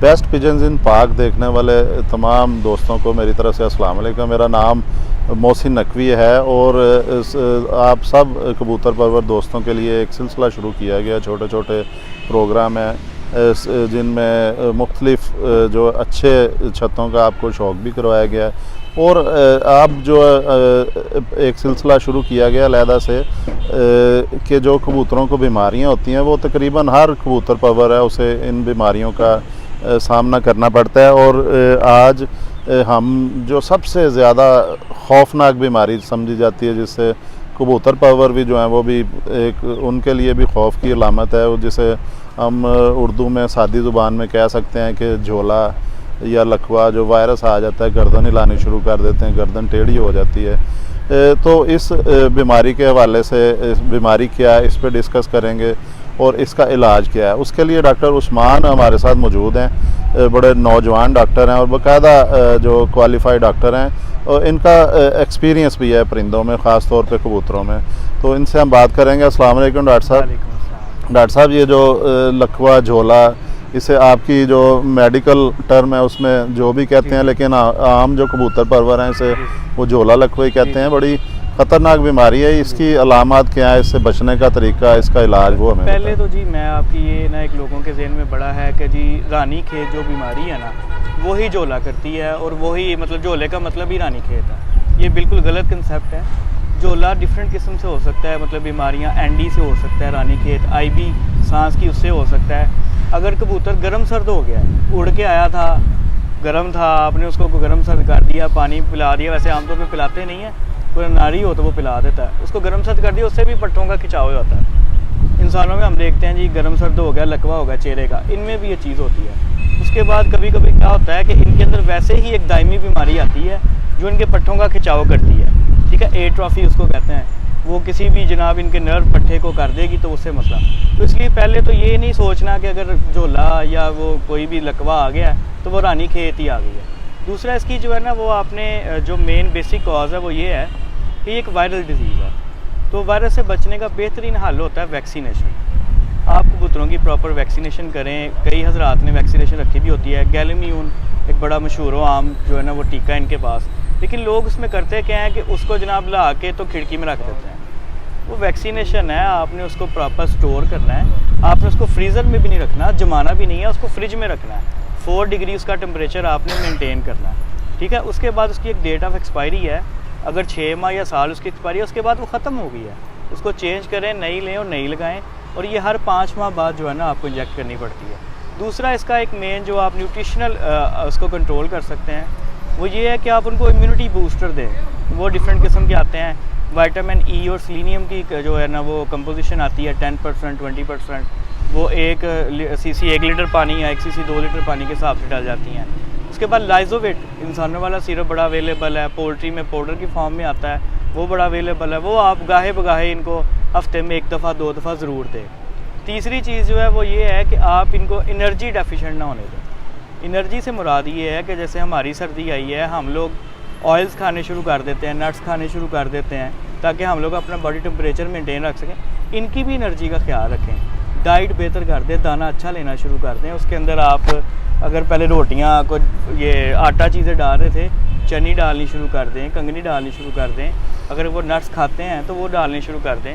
Best pigeons इन पाक देखने वाले तमाम दोस्तों को मेरी तरफ से अस्सलाम वालेकुम। मेरा नाम मोहसिन नकवी है और आप सब कबूतर परवर दोस्तों के लिए एक सिलसिला शुरू किया गया। छोटे छोटे प्रोग्राम हैं जिनमें मुख्तलिफ जो अच्छे छतों का आपको शौक़ भी करवाया गया और आप जो एक सिलसिला शुरू किया गया अलहदा से कि जो कबूतरों को बीमारियां होती हैं वो तकरीबन हर कबूतर परवर है उसे इन बीमारियों का सामना करना पड़ता है। और आज हम जो सबसे ज़्यादा खौफनाक बीमारी समझी जाती है जिससे कबूतर परवर भी जो हैं वो भी एक उनके लिए भी खौफ की अलामत है, जिसे हम उर्दू में सादी ज़ुबान में कह सकते हैं कि झोला या लकवा जो वायरस आ जाता है, गर्दन हिलानी शुरू कर देते हैं, गर्दन टेढ़ी हो जाती है। तो इस बीमारी के हवाले से बीमारी क्या है इस पर डिस्कस करेंगे और इसका इलाज क्या है। उसके लिए डॉक्टर उस्मान हमारे साथ मौजूद हैं, बड़े नौजवान डॉक्टर हैं और बाकायदा जो क्वालिफाइड डॉक्टर हैं और इनका एक्सपीरियंस भी है परिंदों में, ख़ास तौर पे कबूतरों में। तो इनसे हम बात करेंगे। अस्सलाम वालेकुम डॉक्टर साहब। डॉक्टर साहब, ये जो लकवा झोला, इसे आपकी जो मेडिकल टर्म है उसमें जो भी कहते हैं, लेकिन आम जो कबूतर परवर हैं इसे वो झोला लकवा ही कहते हैं। बड़ी ख़तरनाक बीमारी है, इसकी अलामत क्या है, इससे बचने का तरीका, इसका इलाज वो हमें पहले तो जी मैं आपकी ये ना एक लोगों के जहन में बड़ा है कि जी रानी खेत जो बीमारी है ना वही झोला करती है और वही मतलब झोले का मतलब ही रानी खेत है। ये बिल्कुल गलत कंसेप्ट है। झोला डिफरेंट किस्म से हो सकता है, मतलब बीमारियाँ एंडी से हो सकता है, रानी खेत आईबी सांस की उससे हो सकता है। अगर कबूतर गर्म सर्द हो गया, उड़ के आया था, गर्म था, आपने उसको गर्म सर्द कर दिया, पानी पिला दिया, वैसे आमतौर पर पिलाते नहीं है, कोई नारी हो तो वो पिला देता है, उसको गर्म सर्द कर दिया, उससे भी पट्टों का खिंचाव होता है। इंसानों में हम देखते हैं जी गर्म सर्द हो गया, लकवा हो गया चेहरे का, इनमें भी ये चीज़ होती है। उसके बाद कभी कभी क्या होता है कि इनके अंदर वैसे ही एक दायमी बीमारी आती है जो इनके पट्टों का खिंचाव करती है, ठीक है, एट्रोफी उसको कहते हैं। वो किसी भी जनाब इनके नर्व पट्टे को कर देगी तो उससे मसला। तो इसलिए पहले तो ये नहीं सोचना कि अगर झोला या वो कोई भी लकवा आ गया तो वो रानी खेत ही आ गई है। दूसरा इसकी जो है ना वो आपने जो मेन बेसिक कॉज है वो ये है कि एक वायरल डिजीज़ है। तो वायरस से बचने का बेहतरीन हल होता है वैक्सीनेशन। आप कबूतरों की प्रॉपर वैक्सीनेशन करें। कई हजरात ने वैक्सीनेशन रखी भी होती है। गैलेम्यून एक बड़ा मशहूर आम जो है ना वो टीका इनके पास, लेकिन लोग उसमें करते क्या है कि उसको जनाब ला के तो खिड़की में रख देते हैं। वो वैक्सीनेशन है, आपने उसको प्रॉपर स्टोर करना है। आपने उसको फ्रीज़र में भी नहीं रखना, जमाना भी नहीं है, उसको फ्रिज में रखना है। 4 डिग्री उसका टेम्परेचर आपने मेनटेन करना है, ठीक है। उसके बाद उसकी एक डेट ऑफ एक्सपायरी है, अगर 6 माह या साल उसकी एक्सपायरी है, उसके बाद वो ख़त्म हो गई है, उसको चेंज करें, नई लें और नई लगाएं। और ये हर 5 माह बाद जो है ना आपको इंजेक्ट करनी पड़ती है। दूसरा इसका एक मेन जो आप न्यूट्रिशनल उसको कंट्रोल कर सकते हैं वो ये है कि आप उनको इम्यूनिटी बूस्टर दें। वो डिफरेंट किस्म के आते हैं। विटामिन ई और सेलेनियम की जो है ना वो कंपोजिशन आती है 10% 20%। वो 1 सीसी 1 लीटर पानी या 1 सीसी 2 लीटर पानी के हिसाब से डाल जाती हैं। उसके बाद लाइजोवेट इंसानों वाला सिरप बड़ा अवेलेबल है, पोल्ट्री में पाउडर की फॉर्म में आता है, वो बड़ा अवेलेबल है। वो आप गाहे बगाहे इनको हफ्ते में 1 दफ़ा 2 दफ़ा ज़रूर दें। तीसरी चीज़ जो है वो ये है कि आप इनको एनर्जी डेफिशिएंट ना होने दें। एनर्जी से मुराद ये है कि जैसे हमारी सर्दी आई है, हम लोग ऑयल्स खाने शुरू कर देते हैं, नट्स खाने शुरू कर देते हैं ताकि हम लोग अपना बॉडी टेम्परेचर मेंटेन रख सकें। इनकी भी एनर्जी का ख्याल रखें, डाइट बेहतर कर दें, दाना अच्छा लेना शुरू कर दें। उसके अंदर आप अगर पहले रोटियाँ को ये आटा चीज़ें डाल रहे थे, चनी डालनी शुरू कर दें, कंगनी डालनी शुरू कर दें। अगर वो नट्स खाते हैं तो वो डालनी शुरू कर दें।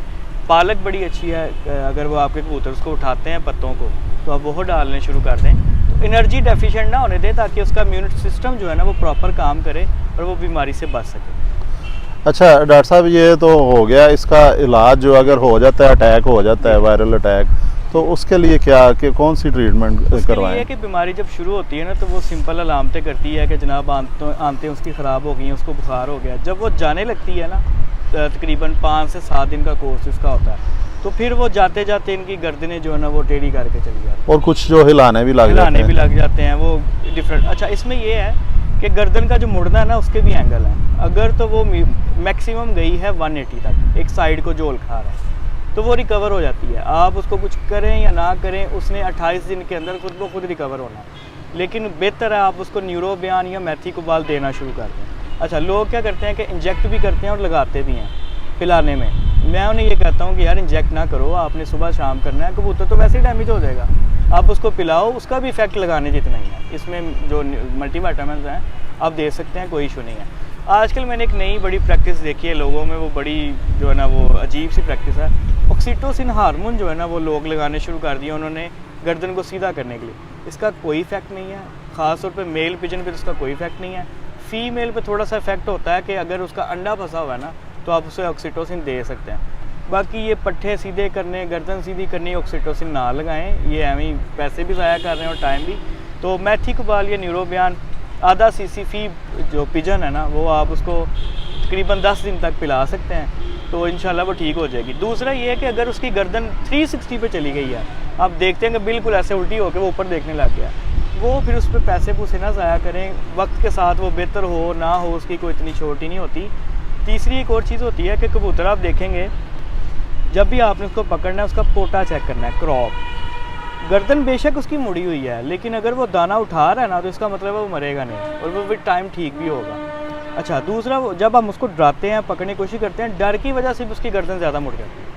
पालक बड़ी अच्छी है, अगर वो आपके कबूतर उसको उठाते हैं पत्तों को तो आप वो डालने शुरू कर दें। तो एनर्जी डेफिशिएंट ना होने दें ताकि उसका इम्यूनिटी सिस्टम जो है ना वो प्रॉपर काम करे और वो बीमारी से बच सके। अच्छा डॉक्टर साहब, ये तो हो गया, इसका इलाज जो अगर हो जाता है, अटैक हो जाता है, वायरल अटैक, तो उसके लिए क्या कि कौन सी ट्रीटमेंट करवाएं? ये कि बीमारी जब शुरू होती है ना तो वो सिंपल अलामतें करती है कि जनाब आंतें उसकी ख़राब हो गई हैं, उसको बुखार हो गया। जब वो जाने लगती है ना तकरीबन 5 से 7 दिन का कोर्स इसका होता है, तो फिर वो जाते जाते इनकी गर्दनें जो है ना वो टेढ़ी करके चली जाती है। और कुछ जो हिलाने भी लग जाते हैं वो डिफरेंट। अच्छा, इसमें ये है कि गर्दन का जो मुड़ना है ना उसके भी एंगल हैं। अगर तो वो मैक्सिमम गई है 180 तक, एक साइड को झोल खा रहा है, तो वो रिकवर हो जाती है। आप उसको कुछ करें या ना करें, उसने 28 दिन के अंदर खुद को खुद रिकवर होना है। लेकिन बेहतर है आप उसको न्यूरोबियान या मेथिकोबाल देना शुरू कर दें। अच्छा, लोग क्या करते हैं कि इंजेक्ट भी करते हैं और लगाते भी हैं पिलाने में। मैं उन्हें ये कहता हूँ कि यार इंजेक्ट ना करो, आपने सुबह शाम करना है, कबूतर तो वैसे ही डैमेज हो जाएगा। आप उसको पिलाओ, उसका भी इफेक्ट लगाने जितना ही है। इसमें जो मल्टीविटामिन्स हैं आप दे सकते हैं, कोई इशू नहीं है। आजकल मैंने एक नई बड़ी प्रैक्टिस देखी है लोगों में, वो बड़ी जो है ना वो अजीब सी प्रैक्टिस है। ऑक्सीटोसिन हार्मोन जो है ना वो लोग लगाने शुरू कर दिया उन्होंने गर्दन को सीधा करने के लिए। इसका कोई इफेक्ट नहीं है, ख़ास तौर पे मेल पिजन पे इसका कोई इफेक्ट नहीं है। फीमेल पे थोड़ा सा इफेक्ट होता है कि अगर उसका अंडा फंसा हुआ है ना तो आप उसे ऑक्सीटोसिन दे सकते हैं। बाकी ये पट्ठे सीधे करने, गर्दन सीधी करनी, ऑक्सीटोसिन ना लगाएं, ये एवं ही पैसे भी ज़ाया कर रहे हैं और टाइम भी। तो मैथिकोबाल या न्यूरोबियान आधा सीसी फी जो पिजन है ना वो आप उसको तकरीबन 10 दिन तक पिला सकते हैं, तो इंशाल्लाह वो ठीक हो जाएगी। दूसरा ये है कि अगर उसकी गर्दन 360 पे चली गई है, आप देखते हैं कि बिल्कुल ऐसे उल्टी होकर वो ऊपर देखने लग गया, वो फिर उस पर पैसे पूसे ना ज़ाया करें, वक्त के साथ वो बेहतर हो ना हो उसकी कोई इतनी छोटी नहीं होती। तीसरी एक और चीज़ होती है कि कबूतर आप देखेंगे जब भी आपने उसको पकड़ना है उसका पोटा चेक करना है, क्रॉप। गर्दन बेशक उसकी मुड़ी हुई है लेकिन अगर वो दाना उठा रहा है ना तो इसका मतलब है वो मरेगा नहीं और वो विद टाइम ठीक भी होगा। अच्छा, दूसरा वो जब हम उसको डराते हैं, पकड़ने की कोशिश करते हैं, डर की वजह से भी उसकी गर्दन ज़्यादा मुड़ जाती है।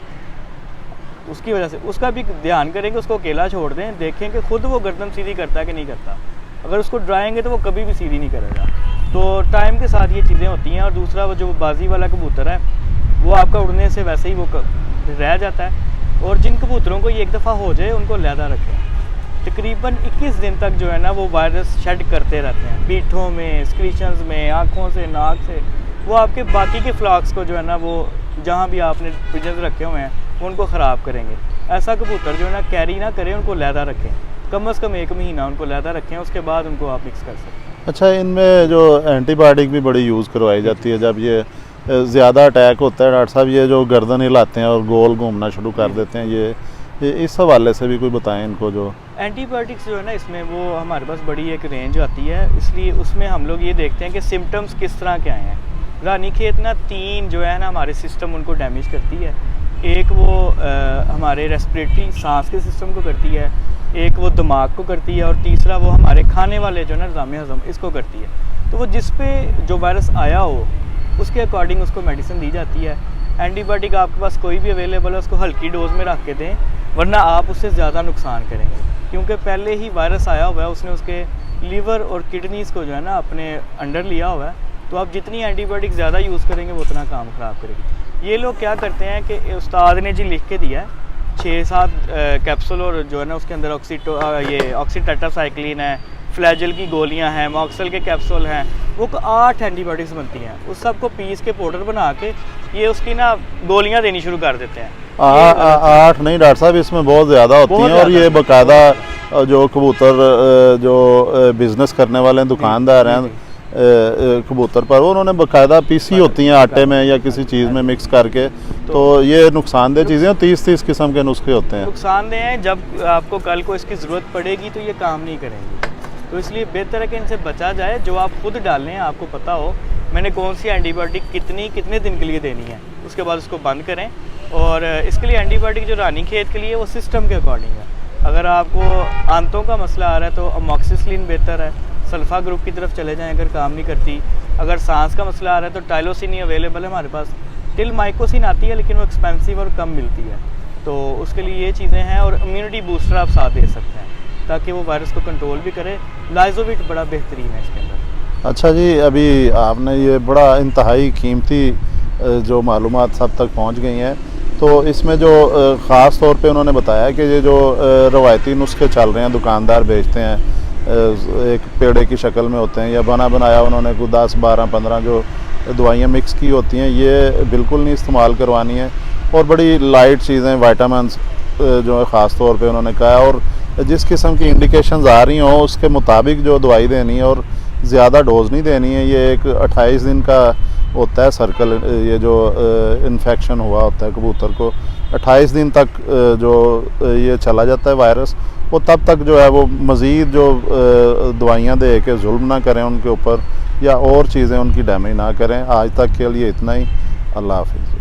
उसकी वजह से उसका भी ध्यान करें कि उसको अकेला छोड़ दें, देखें कि खुद वो गर्दन सीधी करता है कि नहीं करता। अगर उसको डराएंगे तो वो कभी भी सीधी नहीं करेगा। तो टाइम के साथ ये चीज़ें होती हैं। और दूसरा वो जो बाजी वाला कबूतर है वो आपका उड़ने से वैसे ही वो रह जाता है। और जिन कबूतरों को ये एक दफ़ा हो जाए उनको लहदा रखें। तकरीबन 21 दिन तक जो है ना वो वायरस शेड करते रहते हैं, पीठों में, स्क्रीशंस में, आँखों से, नाक से। वो आपके बाकी के फ्लॉक्स को जो है ना वो जहाँ भी आपने पिजन्स रखे हुए हैं वो उनको ख़राब करेंगे। ऐसा कबूतर जो है ना कैरी ना करें, उनको लहदा रखें, कम से कम 1 महीना उनको लहदा रखें, उसके बाद उनको आप मिक्स कर सकते हैं। अच्छा, इनमें जो एंटीबायोटिक भी बड़ी यूज़ करवाई जाती है जब ये ज़्यादा अटैक होता है डॉक्टर साहब, ये जो गर्दन हिलाते हैं और गोल घूमना शुरू कर देते हैं, ये इस हवाले से भी कोई बताएं इनको। जो एंटीबायोटिक्स जो है ना इसमें वो हमारे पास बड़ी एक रेंज आती है, इसलिए उसमें हम लोग ये देखते हैं कि सिम्टम्स किस तरह के आए हैं। रानीखेत ना 3 जो है ना हमारे सिस्टम उनको डैमेज करती है। एक वो हमारे रेस्पिरेटरी सांस के सिस्टम को करती है, एक वो दिमाग को करती है, और तीसरा वो हमारे खाने वाले जो है ना निज़ाम हज़म इसको करती है। तो वो जिस पे जो वायरस आया हो उसके अकॉर्डिंग उसको मेडिसिन दी जाती है। एंटीबायोटिक आपके पास कोई भी अवेलेबल है उसको हल्की डोज में रख के दें, वरना आप उससे ज़्यादा नुकसान करेंगे, क्योंकि पहले ही वायरस आया हुआ है, उसने उसके लीवर और किडनीज़ को जो है ना अपने अंडर लिया हुआ है। तो आप जितनी एंटीबायोटिक ज़्यादा यूज़ करेंगे वो उतना काम ख़राब करेगी। ये लोग क्या करते हैं कि उस्ताद ने जी लिख के दिया है 6-7 कैप्सूल, और जो है ना उसके अंदर ये ऑक्सीटेट्रासाइक्लिन है, फ्लैजल की गोलियां हैं, मॉक्सल के कैप्सूल हैं, वो 8 एंटीबायोटिक्स बनती हैं। उस सब को पीस के पाउडर बना के ये उसकी ना गोलियां देनी शुरू कर देते हैं। 8 नहीं डॉक्टर साहब, इसमें बहुत ज़्यादा होती हैं। और ये बाकायदा जो कबूतर जो बिज़नेस करने वाले दुकानदार हैं कबूतर पर, वो उन्होंने बाकायदा पीसी होती हैं आटे में या किसी चीज़ में मिक्स करके, तो ये नुकसानदेह चीज़ें 30 किस्म के नुस्खे होते हैं। नुकसानदेह हैं, जब आपको कल को इसकी ज़रूरत पड़ेगी तो ये काम नहीं करेंगे। तो इसलिए बेहतर है कि इनसे बचा जाए। जो आप खुद डालें, आपको पता हो मैंने कौन सी एंटीबायोटिक कितने दिन के लिए देनी है, उसके बाद उसको बंद करें। और इसके लिए एंटीबायोटिक जो रानीखेत के लिए वो सिस्टम के अकॉर्डिंग है। अगर आपको आंतों का मसला आ रहा है तो अमॉक्सिसिलिन बेहतर है, सल्फा ग्रुप की तरफ चले जाएं अगर काम नहीं करती। अगर सांस का मसला आ रहा है तो टाइलोसिन ही अवेलेबल है हमारे पास। टिलमाइकोसिन आती है लेकिन वो एक्सपेंसिव और कम मिलती है, तो उसके लिए ये चीज़ें हैं। और इम्यूनिटी बूस्टर आप साथ दे सकते हैं ताकि वो वायरस को कंट्रोल भी करे। लाइजोविट बड़ा बेहतरीन है इसके अंदर। अच्छा जी, अभी आपने ये बड़ा इंतहाई कीमती जो मालूमात सब तक पहुंच गई हैं, तो इसमें जो ख़ास तौर पे उन्होंने बताया कि ये जो रवायती नुस्खे चल रहे हैं दुकानदार बेचते हैं, एक पेड़े की शक्ल में होते हैं या बना बनाया उन्होंने कोई 10, 12, 15 जो दवाइयाँ मिक्स की होती हैं, ये बिल्कुल नहीं इस्तेमाल करवानी है। और बड़ी लाइट चीज़ें, विटामिन्स जो है ख़ास तौर पे उन्होंने कहा, और जिस किस्म की इंडिकेशंस आ रही हों उसके मुताबिक जो दवाई देनी है, और ज़्यादा डोज नहीं देनी है। ये एक 28 दिन का होता है सर्कल, ये जो इन्फेक्शन हुआ होता है कबूतर को 28 दिन तक जो ये चला जाता है वायरस, वो तब तक जो है वो मज़ीद जो दवाइयाँ दे के जुल्म ना करें उनके ऊपर या और चीज़ें उनकी डैमेज ना करें। आज तक के लिए इतना ही। अल्लाह हाफिज़।